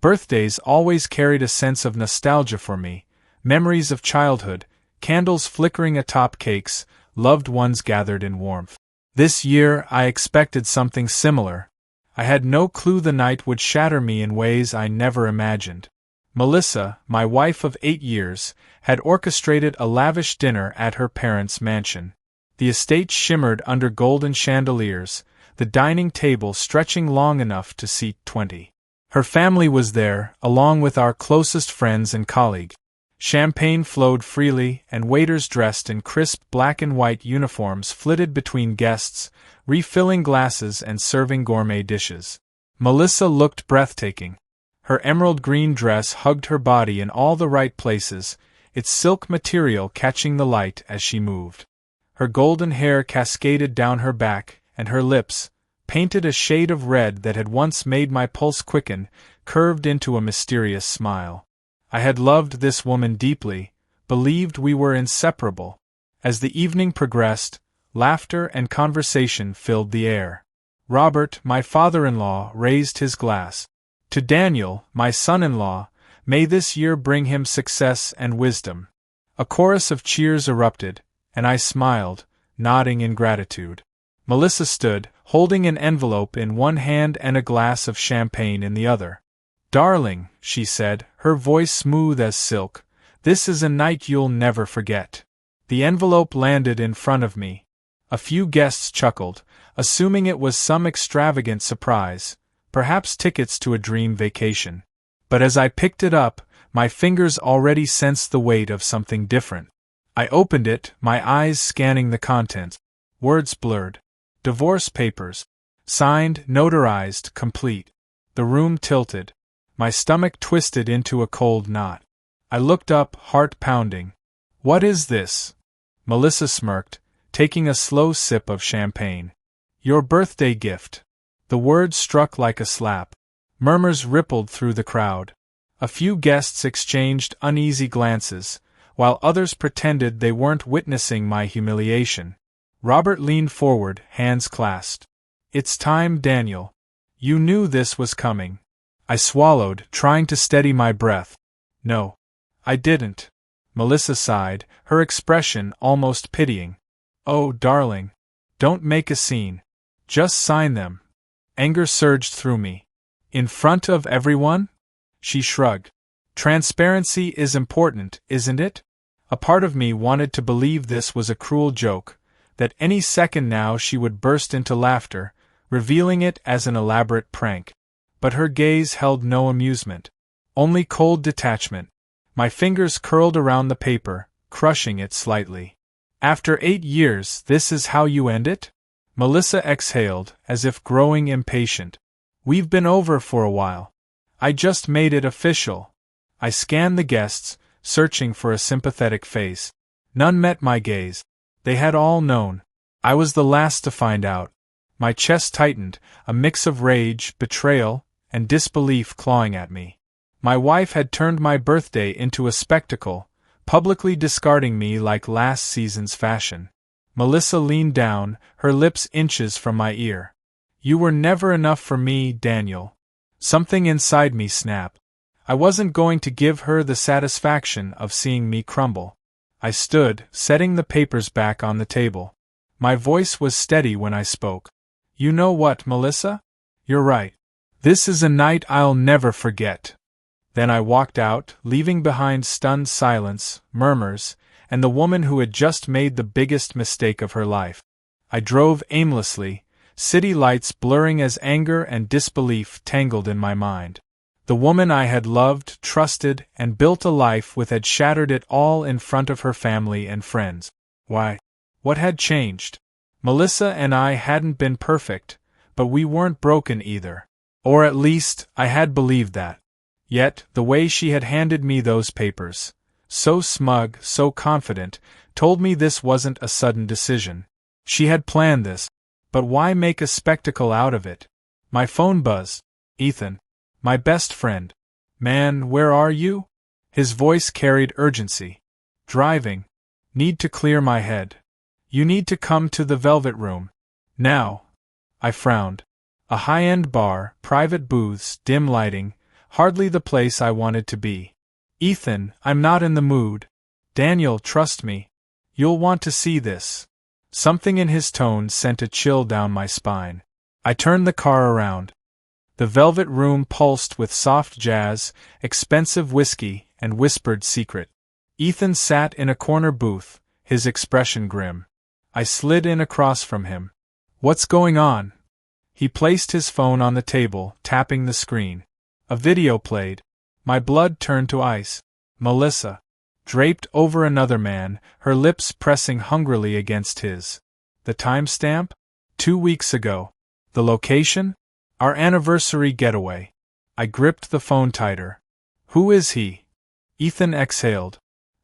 Birthdays always carried a sense of nostalgia for me, memories of childhood, candles flickering atop cakes, loved ones gathered in warmth. This year I expected something similar. I had no clue the night would shatter me in ways I never imagined. Melissa, my wife of 8 years, had orchestrated a lavish dinner at her parents' mansion. The estate shimmered under golden chandeliers, the dining table stretching long enough to seat 20. Her family was there, along with our closest friends and colleagues. Champagne flowed freely, and waiters dressed in crisp black and white uniforms flitted between guests, refilling glasses and serving gourmet dishes. Melissa looked breathtaking. Her emerald green dress hugged her body in all the right places, its silk material catching the light as she moved. Her golden hair cascaded down her back, and her lips, painted a shade of red that had once made my pulse quicken, curved into a mysterious smile. I had loved this woman deeply, believed we were inseparable. As the evening progressed, laughter and conversation filled the air. Robert, my father-in-law, raised his glass. To Daniel, my son-in-law, may this year bring him success and wisdom. A chorus of cheers erupted, and I smiled, nodding in gratitude. Melissa stood, holding an envelope in one hand and a glass of champagne in the other. "Darling," she said, her voice smooth as silk, "this is a night you'll never forget." The envelope landed in front of me. A few guests chuckled, assuming it was some extravagant surprise, perhaps tickets to a dream vacation. But as I picked it up, my fingers already sensed the weight of something different. I opened it, my eyes scanning the contents. Words blurred. Divorce papers. Signed, notarized, complete. The room tilted. My stomach twisted into a cold knot. I looked up, heart pounding. "What is this?" Melissa smirked, taking a slow sip of champagne. "Your birthday gift." The word struck like a slap. Murmurs rippled through the crowd. A few guests exchanged uneasy glances, while others pretended they weren't witnessing my humiliation. Robert leaned forward, hands clasped. "It's time, Daniel. You knew this was coming." I swallowed, trying to steady my breath. "No, I didn't." Melissa sighed, her expression almost pitying. "Oh, darling. Don't make a scene. Just sign them." Anger surged through me. "In front of everyone?" She shrugged. "Transparency is important, isn't it?" A part of me wanted to believe this was a cruel joke, that any second now she would burst into laughter, revealing it as an elaborate prank. But her gaze held no amusement, only cold detachment. My fingers curled around the paper, crushing it slightly. "After 8 years, this is how you end it?" Melissa exhaled, as if growing impatient. "We've been over for a while. I just made it official." I scanned the guests, searching for a sympathetic face. None met my gaze. They had all known. I was the last to find out. My chest tightened, a mix of rage, betrayal, and disbelief clawing at me. My wife had turned my birthday into a spectacle, publicly discarding me like last season's fashion. Melissa leaned down, her lips inches from my ear. "You were never enough for me, Daniel." Something inside me snapped. I wasn't going to give her the satisfaction of seeing me crumble. I stood, setting the papers back on the table. My voice was steady when I spoke. "You know what, Melissa? You're right. This is a night I'll never forget." Then I walked out, leaving behind stunned silence, murmurs, and the woman who had just made the biggest mistake of her life. I drove aimlessly, city lights blurring as anger and disbelief tangled in my mind. The woman I had loved, trusted, and built a life with had shattered it all in front of her family and friends. Why? What had changed? Melissa and I hadn't been perfect, but we weren't broken either. Or at least, I had believed that. Yet, the way she had handed me those papers, so smug, so confident, told me this wasn't a sudden decision. She had planned this. But why make a spectacle out of it? My phone buzzed. Ethan. My best friend. "Man, where are you?" His voice carried urgency. "Driving. Need to clear my head. You need to come to the Velvet Room. Now." I frowned. A high-end bar, private booths, dim lighting, Hardly the place I wanted to be. Ethan, I'm not in the mood. Daniel, trust me. You'll want to see this. Something in his tone sent a chill down my spine. I turned the car around. The velvet room pulsed with soft jazz, expensive whiskey, and whispered secret. Ethan sat in a corner booth, his expression grim. I slid in across from him. What's going on? He placed his phone on the table, tapping the screen. A video played. My blood turned to ice. Melissa. Draped over another man, her lips pressing hungrily against his. The timestamp? 2 weeks ago. The location? Our anniversary getaway. I gripped the phone tighter. Who is he? Ethan exhaled.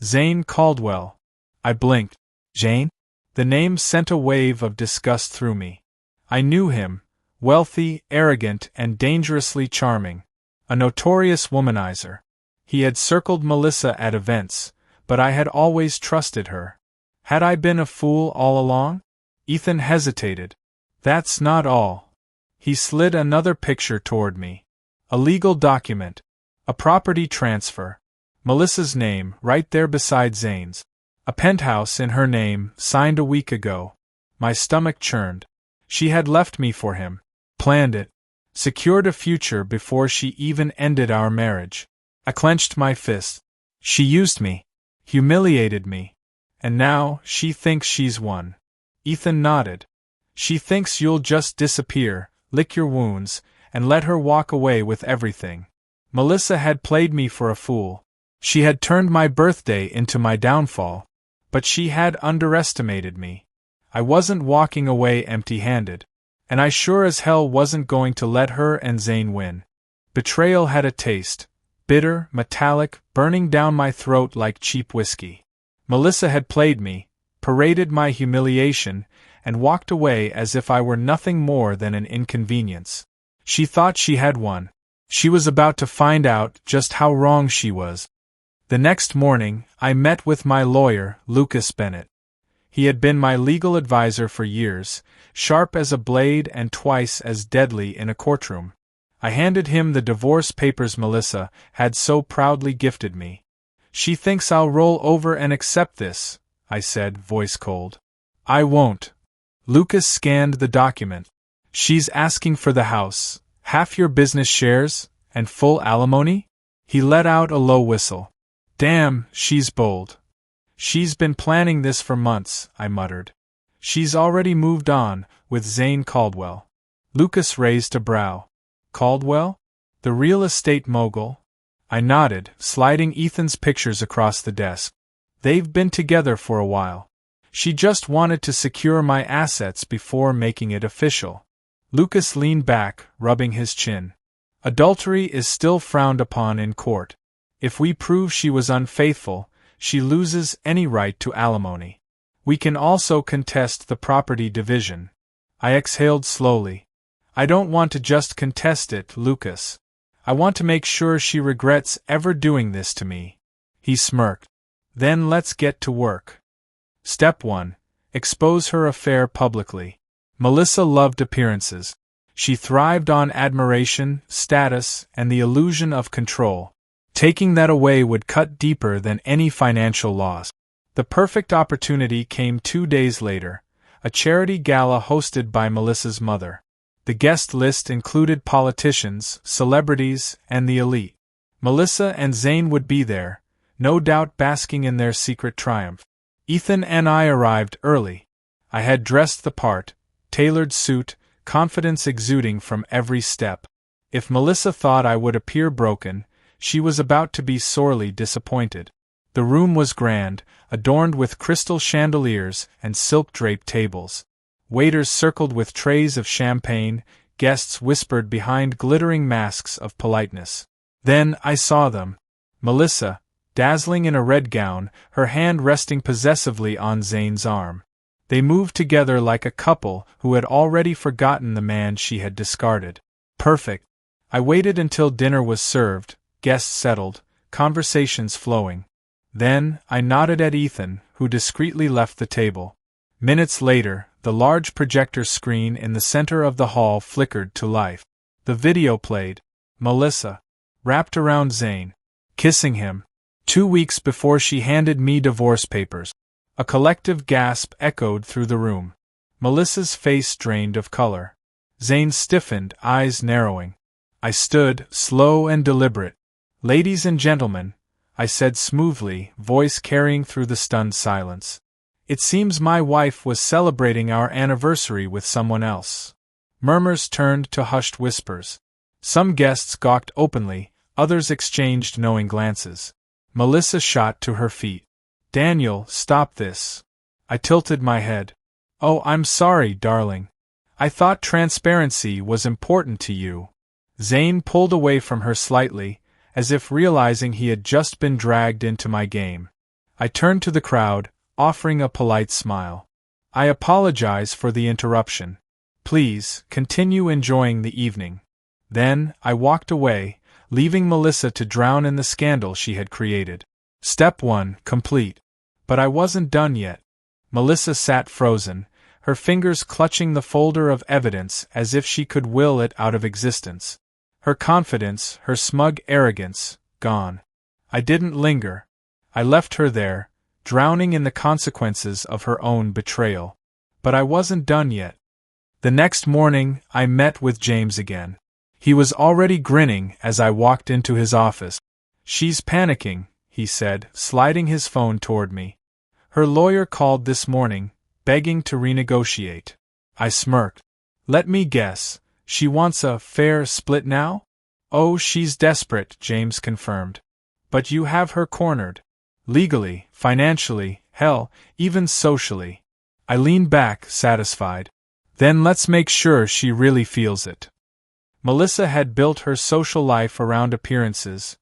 Zane Caldwell. I blinked. Jane? The name sent a wave of disgust through me. I knew him. Wealthy, arrogant, and dangerously charming. A notorious womanizer. He had circled Melissa at events, but I had always trusted her. Had I been a fool all along? Ethan hesitated. That's not all. He slid another picture toward me. A legal document. A property transfer. Melissa's name, right there beside Zane's. A penthouse in her name, signed a week ago. My stomach churned. She had left me for him. Planned it. Secured a future before she even ended our marriage. I clenched my fist. She used me. Humiliated me. And now, she thinks she's won. Ethan nodded. She thinks you'll just disappear, lick your wounds, and let her walk away with everything. Melissa had played me for a fool. She had turned my birthday into my downfall. But she had underestimated me. I wasn't walking away empty-handed. And I sure as hell wasn't going to let her and Zane win. Betrayal had a taste. Bitter, metallic, burning down my throat like cheap whiskey. Melissa had played me, paraded my humiliation, and walked away as if I were nothing more than an inconvenience. She thought she had won. She was about to find out just how wrong she was. The next morning, I met with my lawyer, Lucas Bennett. He had been my legal advisor for years, sharp as a blade and twice as deadly in a courtroom. I handed him the divorce papers Melissa had so proudly gifted me. She thinks I'll roll over and accept this, I said, voice cold. I won't. Lucas scanned the document. She's asking for the house, half your business shares, and full alimony? He let out a low whistle. Damn, she's bold. She's been planning this for months, I muttered. She's already moved on, with Zane Caldwell. Lucas raised a brow. Caldwell? The real estate mogul? I nodded, sliding Ethan's pictures across the desk. They've been together for a while. She just wanted to secure my assets before making it official. Lucas leaned back, rubbing his chin. Adultery is still frowned upon in court. If we prove she was unfaithful, she loses any right to alimony. We can also contest the property division. I exhaled slowly. I don't want to just contest it, Lucas. I want to make sure she regrets ever doing this to me. He smirked. Then let's get to work. Step 1. Expose her affair publicly. Melissa loved appearances. She thrived on admiration, status, and the illusion of control. Taking that away would cut deeper than any financial loss. The perfect opportunity came 2 days later, a charity gala hosted by Melissa's mother. The guest list included politicians, celebrities, and the elite. Melissa and Zane would be there, no doubt basking in their secret triumph. Ethan and I arrived early. I had dressed the part, tailored suit, confidence exuding from every step. If Melissa thought I would appear broken, she was about to be sorely disappointed. The room was grand, adorned with crystal chandeliers and silk-draped tables. Waiters circled with trays of champagne, guests whispered behind glittering masks of politeness. Then I saw them. Melissa, dazzling in a red gown, her hand resting possessively on Zane's arm. They moved together like a couple who had already forgotten the man she had discarded. Perfect. I waited until dinner was served, guests settled, conversations flowing. Then, I nodded at Ethan, who discreetly left the table. Minutes later, the large projector screen in the center of the hall flickered to life. The video played. Melissa. wrapped around Zane, kissing him. 2 weeks before she handed me divorce papers. A collective gasp echoed through the room. Melissa's face drained of color. Zane stiffened, eyes narrowing. I stood, slow and deliberate. "Ladies and gentlemen," I said smoothly, voice carrying through the stunned silence. "It seems my wife was celebrating our anniversary with someone else." Murmurs turned to hushed whispers. Some guests gawked openly, others exchanged knowing glances. Melissa shot to her feet. "Daniel, stop this." I tilted my head. "Oh, I'm sorry, darling. I thought transparency was important to you." Zane pulled away from her slightly, as if realizing he had just been dragged into my game. I turned to the crowd, offering a polite smile. "I apologize for the interruption. Please, continue enjoying the evening." Then, I walked away, leaving Melissa to drown in the scandal she had created. Step 1, complete. But I wasn't done yet. Melissa sat frozen, her fingers clutching the folder of evidence as if she could will it out of existence. Her confidence, her smug arrogance, gone. I didn't linger. I left her there, drowning in the consequences of her own betrayal. But I wasn't done yet. The next morning, I met with James again. He was already grinning as I walked into his office. "She's panicking," he said, sliding his phone toward me. "Her lawyer called this morning, begging to renegotiate." I smirked. "Let me guess, she wants a fair split now?" "Oh, she's desperate," James confirmed. "But you have her cornered. Legally, financially, hell, even socially." I leaned back, satisfied. "Then let's make sure she really feels it." Melissa had built her social life around appearances.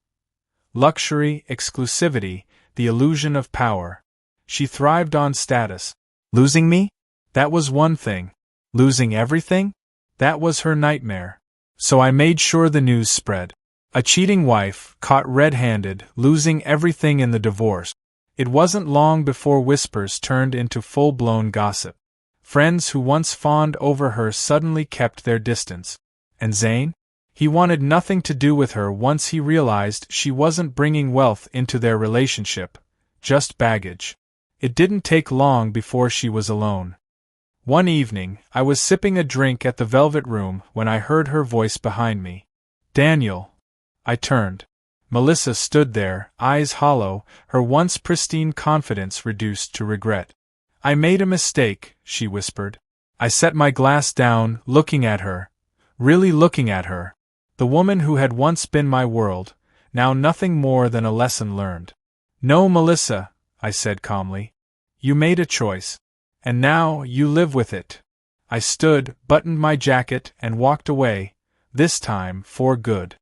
Luxury, exclusivity, the illusion of power. She thrived on status. Losing me? That was one thing. Losing everything? That was her nightmare. So I made sure the news spread. A cheating wife, caught red-handed, losing everything in the divorce. It wasn't long before whispers turned into full-blown gossip. Friends who once fawned over her suddenly kept their distance. And Zane? He wanted nothing to do with her once he realized she wasn't bringing wealth into their relationship, just baggage. It didn't take long before she was alone. One evening, I was sipping a drink at the Velvet Room when I heard her voice behind me. "Daniel." I turned. Melissa stood there, eyes hollow, her once pristine confidence reduced to regret. "I made a mistake," she whispered. I set my glass down, looking at her. Really looking at her. The woman who had once been my world, now nothing more than a lesson learned. "No, Melissa," I said calmly. "You made a choice. And now, you live with it." I stood, buttoned my jacket, and walked away, this time for good.